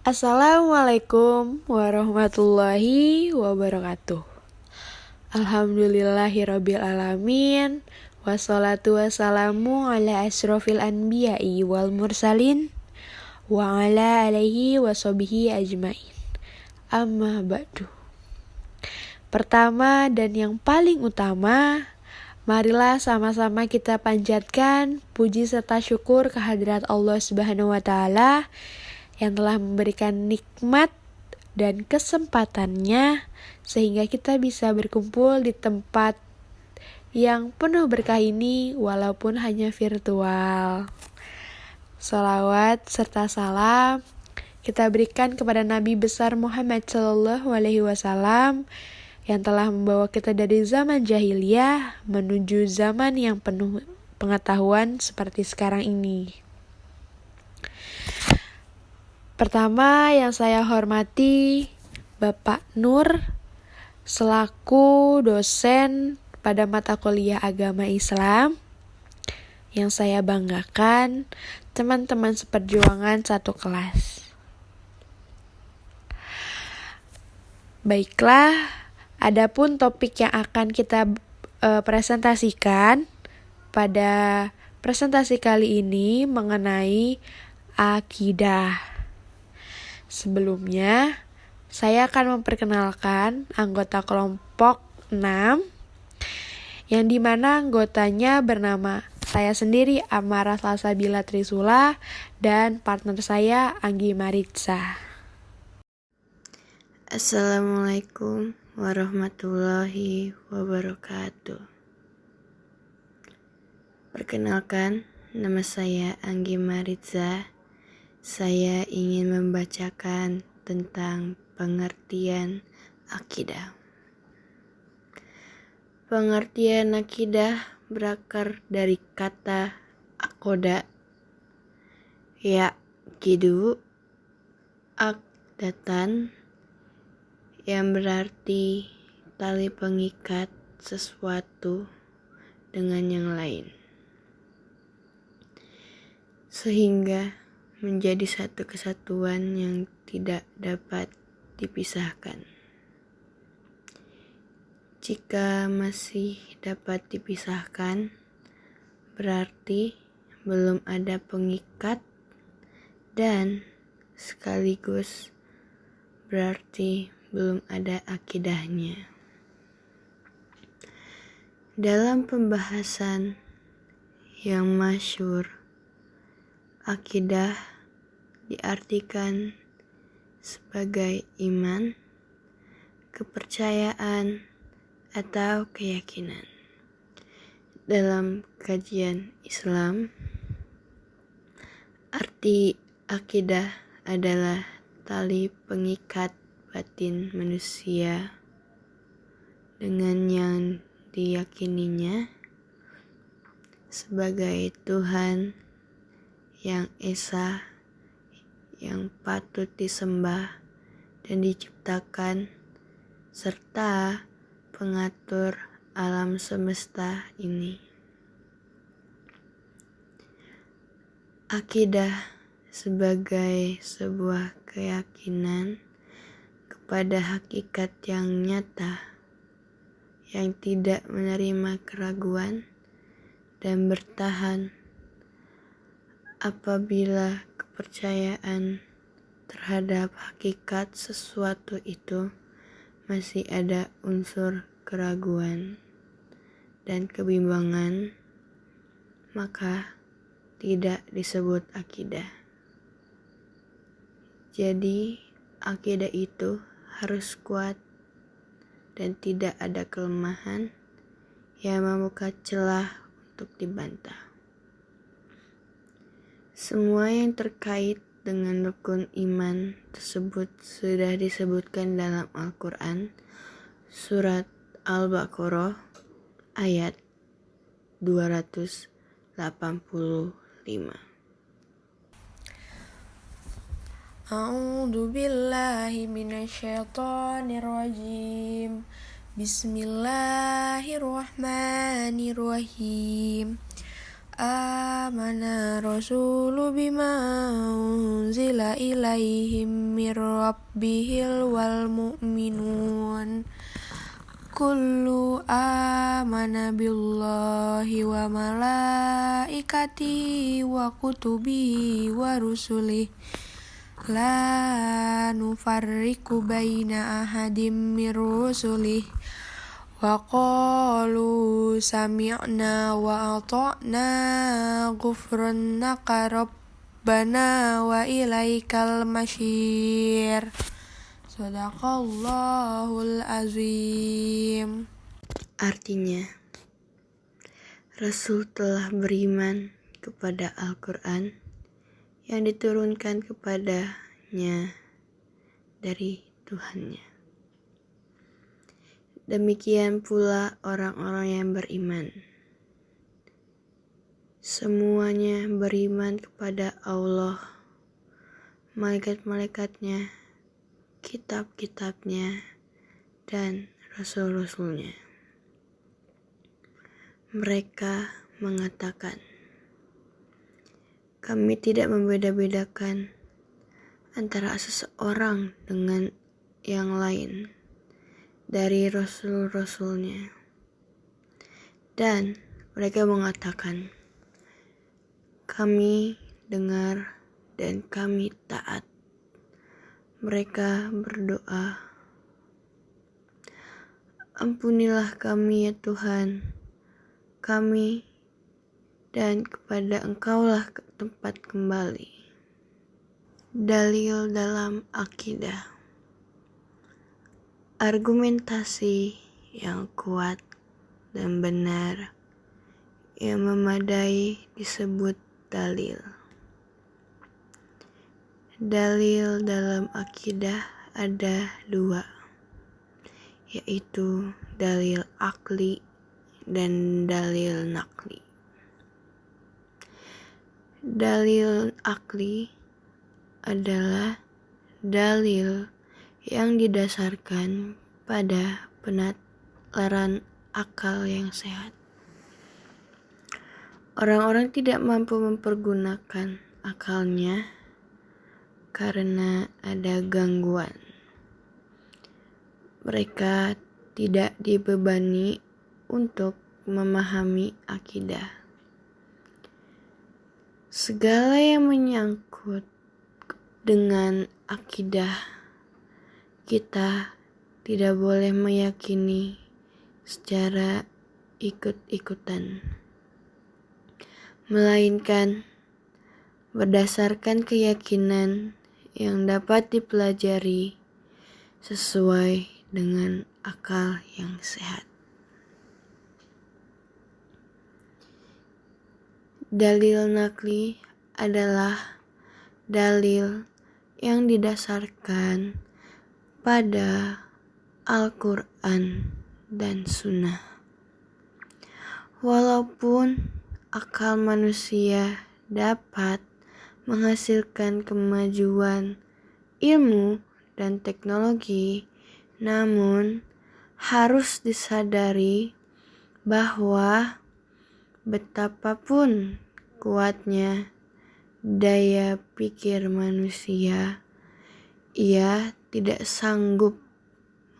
Assalamualaikum warahmatullahi wabarakatuh. Alhamdulillahirabbil alamin. Wassalatu wassalamu ala asyrofil anbiya'i wal mursalin wa ala alihi washabihi ajmain. Amma ba'du. Pertama dan yang paling utama, marilah sama-sama kita panjatkan puji serta syukur kehadirat Allah Subhanahu wa taala yang telah memberikan nikmat dan kesempatannya sehingga kita bisa berkumpul di tempat yang penuh berkah ini walaupun hanya virtual. Salawat serta salam kita berikan kepada Nabi besar Muhammad SAW yang telah membawa kita dari zaman jahiliyah menuju zaman yang penuh pengetahuan seperti sekarang ini. Pertama yang saya hormati Bapak Nur selaku dosen pada mata kuliah agama Islam. Yang saya banggakan teman-teman seperjuangan satu kelas. Baiklah, adapun topik yang akan kita presentasikan pada presentasi kali ini mengenai akidah. Sebelumnya, saya akan memperkenalkan anggota kelompok 6 yang dimana anggotanya bernama saya sendiri Amarah Salsabila Trisula dan partner saya Anggi Maritza. Assalamualaikum warahmatullahi wabarakatuh. Perkenalkan, nama saya Anggi Maritza. Saya ingin membacakan tentang pengertian akidah. Pengertian akidah berakar dari kata akoda, yaqidu, akdatan, yang berarti tali pengikat sesuatu dengan yang lain, sehingga menjadi satu kesatuan yang tidak dapat dipisahkan. Jika masih dapat dipisahkan, berarti belum ada pengikat dan sekaligus berarti belum ada akidahnya. Dalam pembahasan yang masyhur, akidah diartikan sebagai iman, kepercayaan, atau keyakinan. Dalam kajian Islam, arti akidah adalah tali pengikat batin manusia dengan yang diyakininya sebagai Tuhan yang esa, yang patut disembah dan diciptakan, serta pengatur alam semesta ini. Akidah sebagai sebuah keyakinan kepada hakikat yang nyata, yang tidak menerima keraguan dan bertahan apabila kepercayaan terhadap hakikat sesuatu itu masih ada unsur keraguan dan kebimbangan, maka tidak disebut akidah. Jadi, akidah itu harus kuat dan tidak ada kelemahan yang membuka celah untuk dibantah. Semua yang terkait dengan rukun iman tersebut sudah disebutkan dalam Al-Quran, surat Al-Baqarah ayat 285. A'udzu billahi minasyaitonir rajim. Bismillahirrahmanirrahim. Amana rasulu bima unzila ilaihim mir rabbihil wal mu'minun kullu amana billahi wa malaikati wa kutubi wa rusulih la nufarriqu baina ahadim mir rusulih wa qalu sami'na wa ata'na ghufranaka rabbana wa ilaikal masyir. Sadaqallahul azim. Artinya, Rasul telah beriman kepada Al-Quran yang diturunkan kepadanya dari Tuhannya. Demikian pula orang-orang yang beriman. Semuanya beriman kepada Allah, malaikat-malaikatnya, kitab-kitabnya, dan rasul-rasulnya. Mereka mengatakan, kami tidak membeda-bedakan antara seseorang dengan yang lain dari rasul-rasulnya. Dan mereka mengatakan, kami dengar dan kami taat. Mereka berdoa, ampunilah kami ya Tuhan kami, dan kepada Engkaulah tempat kembali. Dalil dalam akidah. Argumentasi yang kuat dan benar yang memadai disebut dalil. Dalil dalam akidah ada dua, yaitu dalil akli dan dalil nakli. Dalil akli adalah dalil yang didasarkan pada penalaran akal yang sehat. Orang-orang tidak mampu mempergunakan akalnya karena ada gangguan. Mereka tidak dibebani untuk memahami akidah. Segala yang menyangkut dengan akidah, kita tidak boleh meyakini secara ikut-ikutan, melainkan berdasarkan keyakinan yang dapat dipelajari sesuai dengan akal yang sehat. Dalil nakli adalah dalil yang didasarkan pada Al-Quran dan Sunnah. Walaupun akal manusia dapat menghasilkan kemajuan ilmu dan teknologi, namun harus disadari bahwa betapapun kuatnya daya pikir manusia, ia tidak sanggup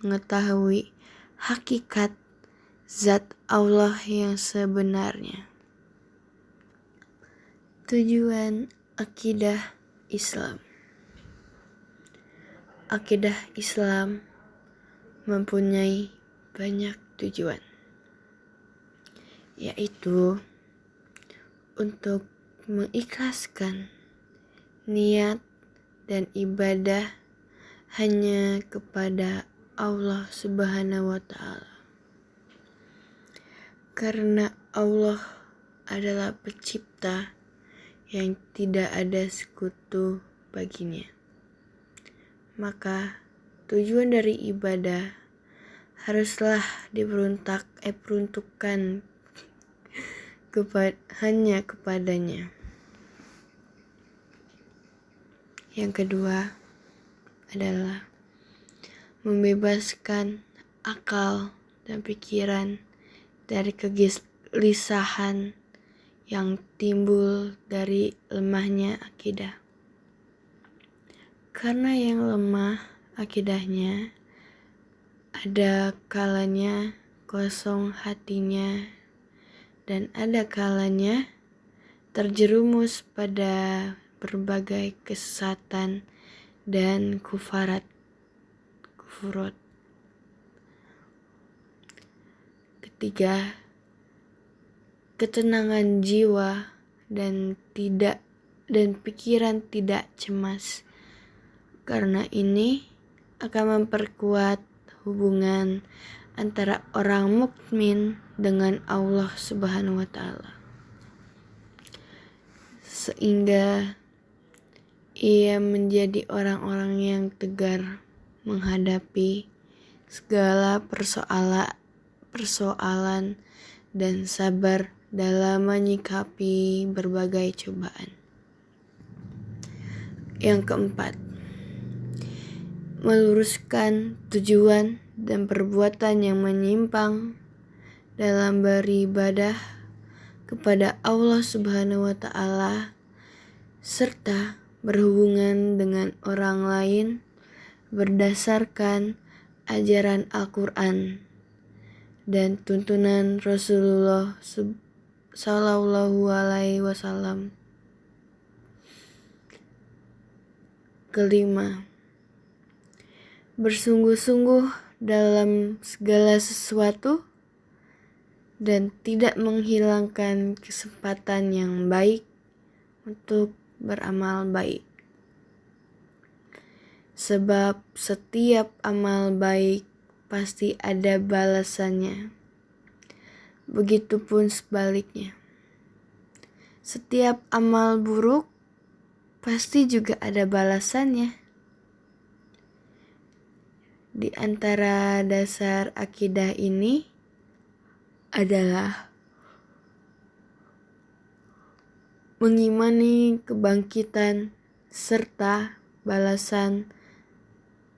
mengetahui hakikat zat Allah yang sebenarnya. Tujuan akidah Islam. Akidah Islam mempunyai banyak tujuan, yaitu untuk mengikhlaskan niat dan ibadah hanya kepada Allah Subhanahu wa Ta'ala. Karena Allah adalah pencipta yang tidak ada sekutu baginya, maka tujuan dari ibadah haruslah diperuntukkan hanya kepadanya. Yang kedua adalah membebaskan akal dan pikiran dari kegelisahan yang timbul dari lemahnya akidah. Karena yang lemah akidahnya, ada kalanya kosong hatinya, dan ada kalanya terjerumus pada berbagai kesesatan dan kufurot. Ketiga, ketenangan jiwa dan pikiran tidak cemas. Karena ini akan memperkuat hubungan antara orang mukmin dengan Allah Subhanahu wa Ta'ala, sehingga ia menjadi orang-orang yang tegar menghadapi segala persoalan dan sabar dalam menyikapi berbagai cobaan. Yang keempat, meluruskan tujuan dan perbuatan yang menyimpang dalam beribadah kepada Allah Subhanahu wa Ta'ala serta berhubungan dengan orang lain berdasarkan ajaran Al-Quran dan tuntunan Rasulullah Sallallahu Alaihi Wasallam. Kelima, bersungguh-sungguh dalam segala sesuatu dan tidak menghilangkan kesempatan yang baik untuk beramal baik. Sebab setiap amal baik pasti ada balasannya. Begitupun sebaliknya. Setiap amal buruk pasti juga ada balasannya. Di antara dasar akidah ini adalah mengimani kebangkitan serta balasan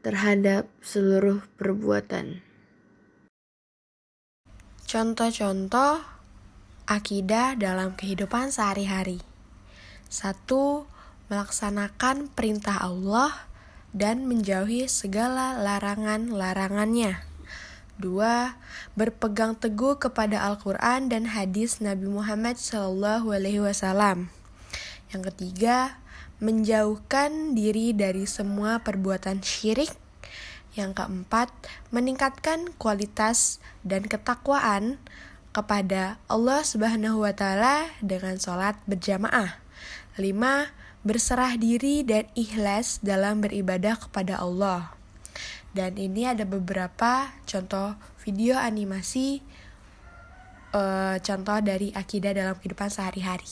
terhadap seluruh perbuatan. Contoh-contoh akidah dalam kehidupan sehari-hari. 1. Melaksanakan perintah Allah dan menjauhi segala larangan-larangannya. 2. Berpegang teguh kepada Al-Quran dan hadis Nabi Muhammad SAW. Yang ketiga, menjauhkan diri dari semua perbuatan syirik. Yang keempat, meningkatkan kualitas dan ketakwaan kepada Allah Subhanahu wa Ta'ala dengan sholat berjamaah. 5. Berserah diri dan ikhlas dalam beribadah kepada Allah. Dan ini ada beberapa contoh video animasi contoh dari akidah dalam kehidupan sehari-hari.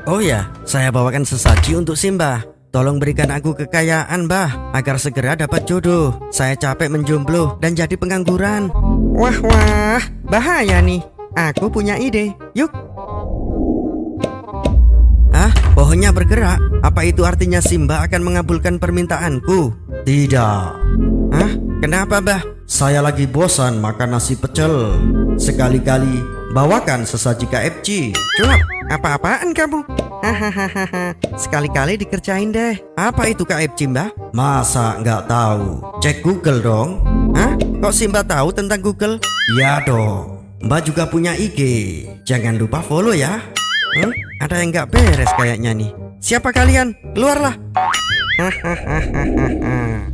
Oh ya, saya bawakan sesaji untuk Simbah. Tolong berikan aku kekayaan, Mbah, agar segera dapat jodoh. Saya capek menjomblo dan jadi pengangguran. Wah, bahaya nih. Aku punya ide. Yuk. Hah? Pohonnya bergerak? Apa itu artinya Simbah akan mengabulkan permintaanku? Tidak. Hah? Kenapa, Mbah? Saya lagi bosan makan nasi pecel. Sekali-kali bawakan sesaji KFC. Cuap, apa-apaan kamu? Hahaha, sekali-kali dikerjain deh. Apa itu KFC, Mbah? Masa nggak tahu? Cek Google dong. Hah? Kok Simbah tahu tentang Google? Ya dong. Mbah juga punya IG. Jangan lupa follow ya. Ada yang nggak beres kayaknya nih. Siapa kalian? Keluarlah.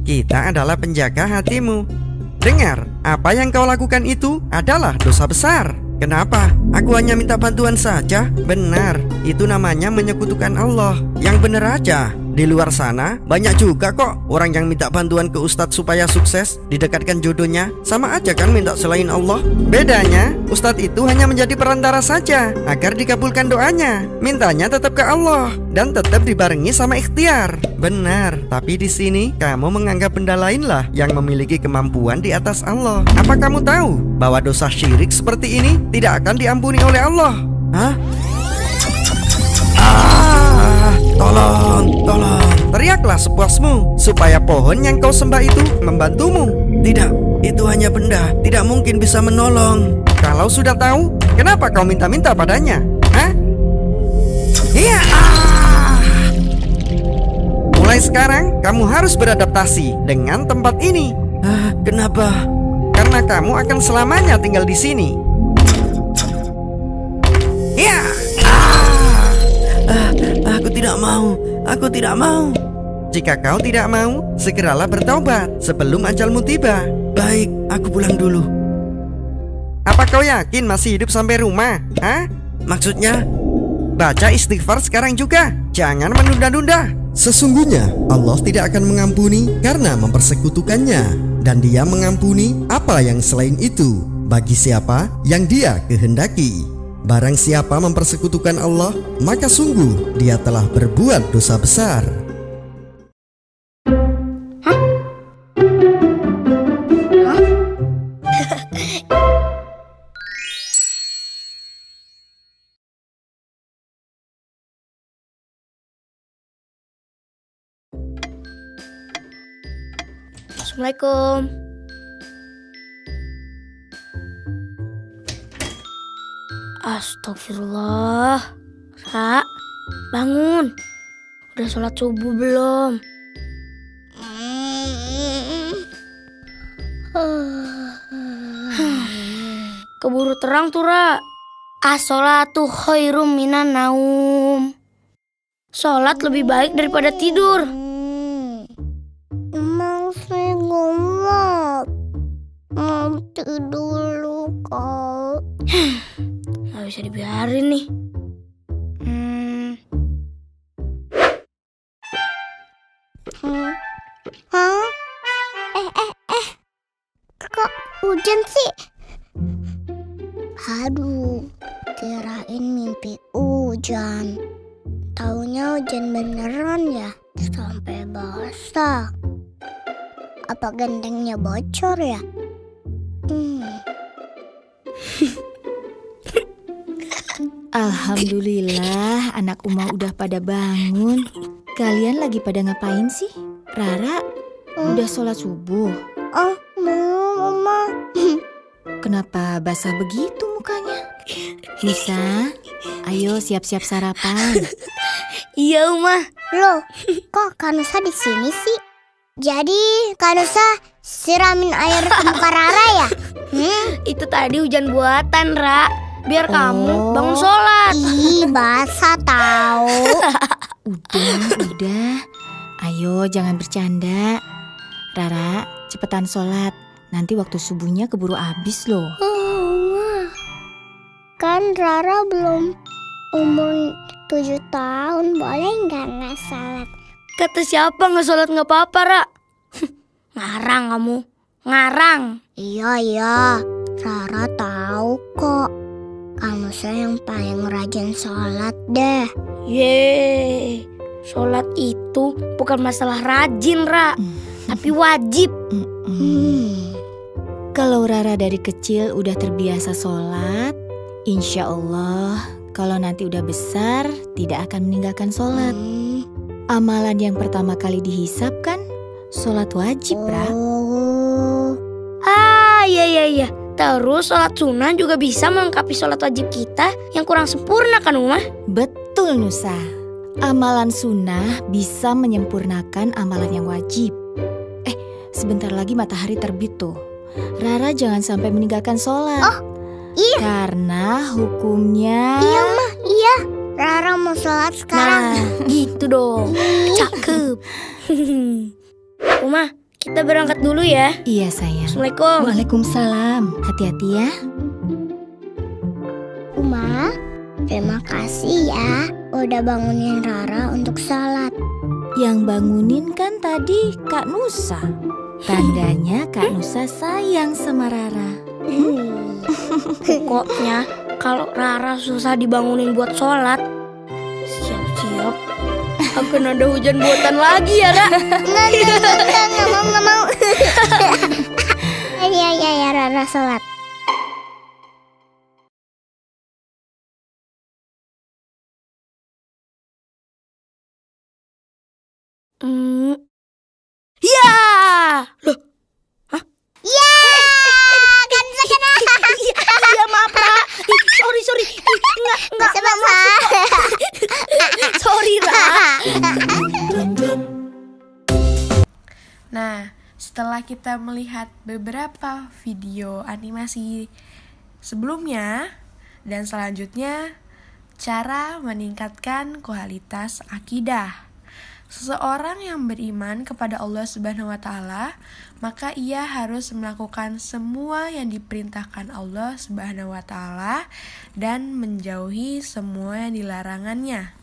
Kita adalah penjaga hatimu. Dengar, apa yang kau lakukan itu adalah dosa besar. Kenapa? Aku hanya minta bantuan saja. Benar, itu namanya menyekutukan Allah. Yang benar aja. Di luar sana banyak juga kok orang yang minta bantuan ke ustadz supaya sukses didekatkan jodohnya. Sama aja kan minta selain Allah. Bedanya, ustadz itu hanya menjadi perantara saja agar dikabulkan doanya. Mintanya tetap ke Allah dan tetap dibarengi sama ikhtiar. Benar, tapi di sini kamu menganggap benda lain lah yang memiliki kemampuan di atas Allah. Apa kamu tahu bahwa dosa syirik seperti ini tidak akan diampuni oleh Allah? Hah? Tolong, tolong. Teriaklah sepuasmu supaya pohon yang kau sembah itu membantumu. Tidak, itu hanya benda, tidak mungkin bisa menolong. Kalau sudah tahu, kenapa kau minta-minta padanya? Hah? Iya. Mulai sekarang, kamu harus beradaptasi dengan tempat ini. Kenapa? Karena kamu akan selamanya tinggal di sini. Ya. Aku tidak mau. Aku tidak mau. Jika kau tidak mau, segeralah bertaubat sebelum ajalmu tiba. Baik, aku pulang dulu. Apa kau yakin masih hidup sampai rumah? Hah? Maksudnya? Baca istighfar sekarang juga. Jangan menunda-nunda. Sesungguhnya Allah tidak akan mengampuni karena mempersekutukannya, dan Dia mengampuni apa yang selain itu bagi siapa yang Dia kehendaki. Barang siapa mempersekutukan Allah, maka sungguh dia telah berbuat dosa besar. Assalamualaikum. Astagfirullah. Ra, bangun. Udah sholat subuh belum? Keburu terang tuh, Ra. As-sholatu khairum minan naum. Sholat lebih baik daripada tidur. Emang sih gelap. Nanti dulu kau. Gak bisa dibiarin nih. Hah? Kok hujan sih? Aduh, kirain mimpi hujan. Taunya hujan beneran ya. Sampai basah. Apa gentengnya bocor ya? Alhamdulillah anak Uma udah pada bangun. Kalian lagi pada ngapain sih? Rara, udah sholat subuh? Oh, belum, Oma. Kenapa basah begitu mukanya? Nisa, ayo siap-siap sarapan. Iya, Uma. Loh, kok Kanusa di sini sih? Jadi Kanusa siramin air ke muka Rara ya? Itu tadi hujan buatan, Ra. Biar kamu bangun sholat. Ih, basah tahu. Udah. Ayo jangan bercanda. Rara, cepetan sholat. Nanti waktu subuhnya keburu habis loh. Kan Rara belum umur 7 tahun. Boleh nggak sholat? Kata siapa nggak sholat nggak apa-apa, Ra? Ngarang kamu. Ngarang. Iya. Rara tahu kok. Kanusa yang paling rajin sholat deh. Yeay. Sholat itu bukan masalah rajin, Ra. Tapi wajib. Kalau Rara dari kecil udah terbiasa sholat, insya Allah kalau nanti udah besar tidak akan meninggalkan sholat. Amalan yang pertama kali dihisap kan sholat wajib, Ra. Iya. Terus sholat sunnah juga bisa melengkapi sholat wajib kita yang kurang sempurna kan, Uma? Betul, Nusa. Amalan sunnah bisa menyempurnakan amalan yang wajib. Sebentar lagi matahari terbit tuh. Rara jangan sampai meninggalkan sholat. Oh, iya. Karena hukumnya... Iya, Mah. Iya. Rara mau sholat sekarang. Nah, gitu dong. Cakep. Uma, kita berangkat dulu ya. Iya, sayang. Assalamualaikum. Waalaikumsalam. Hati-hati ya. Uma, terima kasih ya udah bangunin Rara untuk sholat. Yang bangunin kan tadi Kak Nusa. Tandanya Kak Nusa sayang sama Rara. Pokoknya kalau Rara susah dibangunin buat sholat, siap-siap akan ada hujan buatan lagi ya, Ra. Nggak mau. Iya, Rara sholat. kita melihat beberapa video animasi sebelumnya dan selanjutnya, cara meningkatkan kualitas akidah. Seseorang yang beriman kepada Allah Subhanahu wa taala, maka ia harus melakukan semua yang diperintahkan Allah Subhanahu wa taala dan menjauhi semua yang dilarangannya.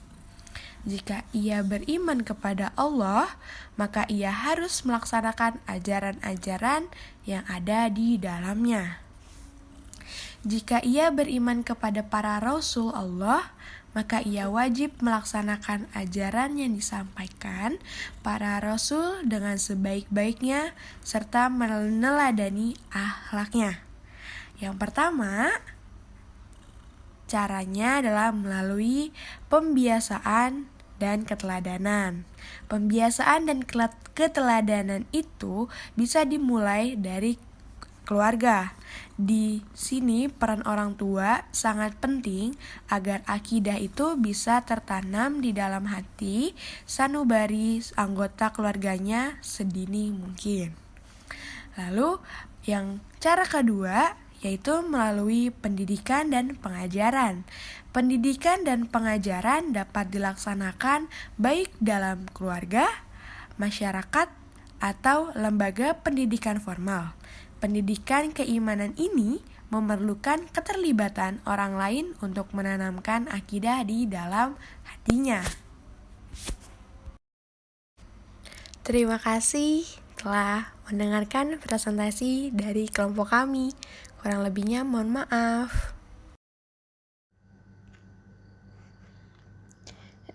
Jika ia beriman kepada Allah, maka ia harus melaksanakan ajaran-ajaran yang ada di dalamnya. Jika ia beriman kepada para rasul Allah, maka ia wajib melaksanakan ajaran yang disampaikan para rasul dengan sebaik-baiknya serta meneladani akhlaknya. Yang pertama, caranya adalah melalui pembiasaan dan keteladanan. Pembiasaan dan keteladanan itu bisa dimulai dari keluarga. Di sini peran orang tua sangat penting agar akidah itu bisa tertanam di dalam hati sanubari anggota keluarganya sedini mungkin. Lalu yang cara kedua yaitu melalui pendidikan dan pengajaran. Pendidikan dan pengajaran dapat dilaksanakan baik dalam keluarga, masyarakat, atau lembaga pendidikan formal. Pendidikan keimanan ini memerlukan keterlibatan orang lain untuk menanamkan akidah di dalam hatinya. Terima kasih telah mendengarkan presentasi dari kelompok kami. Kurang lebihnya mohon maaf.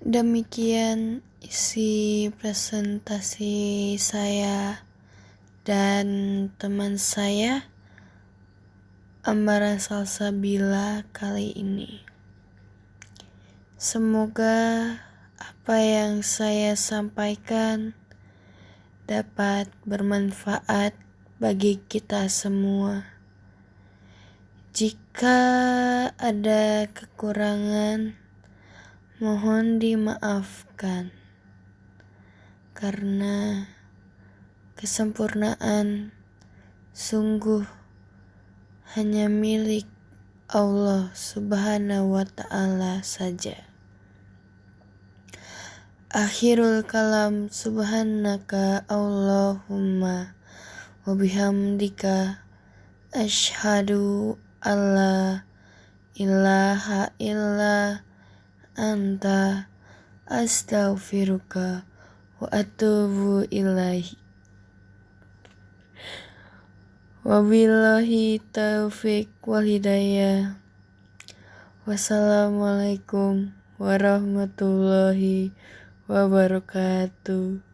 Demikian isi presentasi saya dan teman saya Amara Salsabila kali ini. Semoga apa yang saya sampaikan dapat bermanfaat bagi kita semua. Jika ada kekurangan, mohon dimaafkan, karena kesempurnaan sungguh hanya milik Allah Subhanahu wa ta'ala saja. Akhirul kalam, subhanaka Allahumma wa bihamdika asyhadu alla ilaha illa anta astaghfiruka wa atubu ilaihi. Wabillahi taufiq wal hidayah. Wassalamualaikum warahmatullahi wabarakatuh.